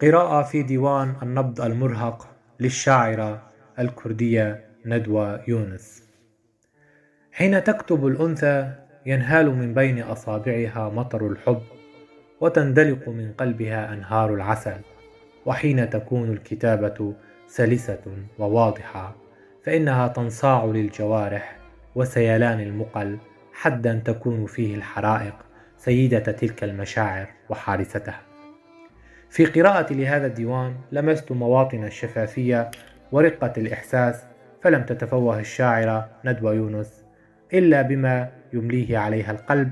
قراءة في ديوان النبض المرهق للشاعرة الكردية ندوى يونس. حين تكتب الأنثى ينهال من بين أصابعها مطر الحب، وتندلق من قلبها أنهار العسل. وحين تكون الكتابة سلسة وواضحة فإنها تنصاع للجوارح وسيلان المقل، حدا تكون فيه الحرائق سيدة تلك المشاعر وحارستها. في قراءتي لهذا الديوان لمست مواطن الشفافية ورقة الإحساس، فلم تتفوه الشاعرة ندوى يونس إلا بما يمليه عليها القلب،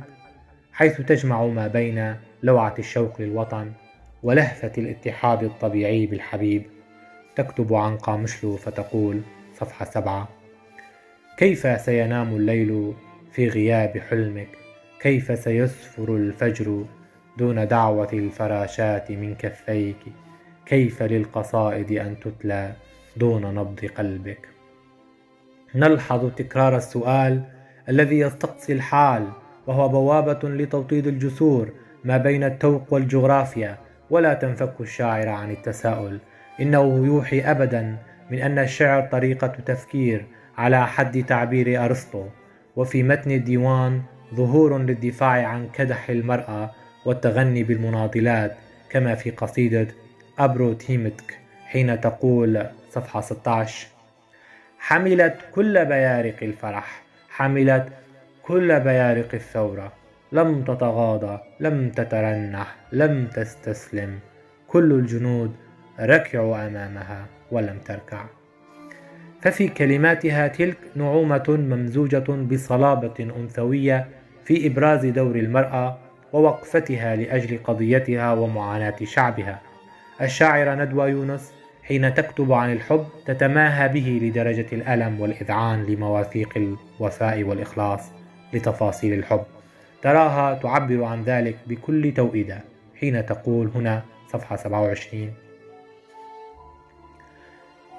حيث تجمع ما بين لوعة الشوق للوطن ولهفة الاتحاد الطبيعي بالحبيب. تكتب عن قامشلو فتقول صفحة 7: كيف سينام الليل في غياب حلمك، كيف سيسفر الفجر دون دعوة الفراشات من كفيك، كيف للقصائد أن تتلى دون نبض قلبك. نلحظ تكرار السؤال الذي يستقصي الحال، وهو بوابة لتوطيد الجسور ما بين التوق والجغرافيا. ولا تنفك الشاعر عن التساؤل، إنه يوحي أبدا من أن الشعر طريقة تفكير على حد تعبير أرسطو. وفي متن الديوان ظهور للدفاع عن كدح المرأة والتغني بالمناضلات، كما في قصيدة أبروتيمتك حين تقول صفحة 16: حملت كل بيارق الفرح، حملت كل بيارق الثورة، لم تتغاضى، لم تترنح، لم تستسلم، كل الجنود ركعوا أمامها ولم تركع. ففي كلماتها تلك نعومة ممزوجة بصلابة أنثوية في إبراز دور المرأة ووقفتها لأجل قضيتها ومعاناة شعبها. الشاعرة ندوى يونس حين تكتب عن الحب تتماهى به لدرجة الألم والإذعان لمواثيق الوفاء والإخلاص لتفاصيل الحب. تراها تعبر عن ذلك بكل توئدة حين تقول هنا صفحة 27: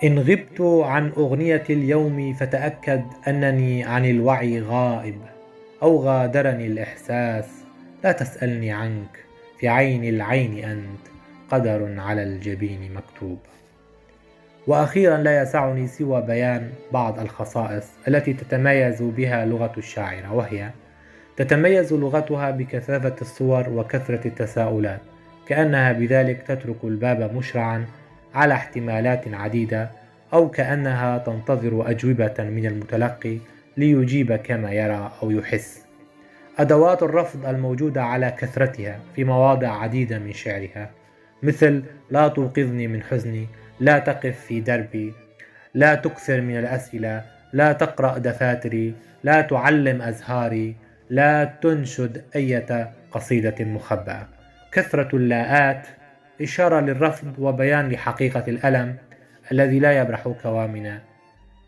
إن غبت عن أغنية اليوم فتأكد أنني عن الوعي غائب، أو غادرني الإحساس، لا تسألني عنك، في عين العين أنت، قدر على الجبين مكتوب. وأخيرا لا يسعني سوى بيان بعض الخصائص التي تتميز بها لغة الشاعرة، وهي: تتميز لغتها بكثافة الصور وكثرة التساؤلات، كأنها بذلك تترك الباب مشرعا على احتمالات عديدة، أو كأنها تنتظر أجوبة من المتلقي ليجيب كما يرى أو يحس. أدوات الرفض الموجودة على كثرتها في مواضع عديدة من شعرها، مثل لا توقظني من حزني، لا تقف في دربي، لا تكثر من الأسئلة، لا تقرأ دفاتري، لا تعلم أزهاري، لا تنشد أية قصيدة مخبأة. كثرة اللاءات إشارة للرفض وبيان لحقيقة الألم الذي لا يبرح كوامن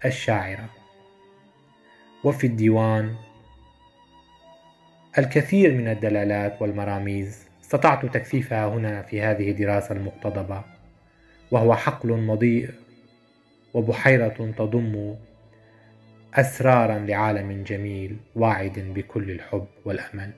الشاعرة. وفي الديوان الكثير من الدلالات والمراميز استطعت تكثيفها هنا في هذه الدراسة المقتضبة، وهو حقل مضيء وبحيرة تضم أسرارا لعالم جميل واعد بكل الحب والأمل.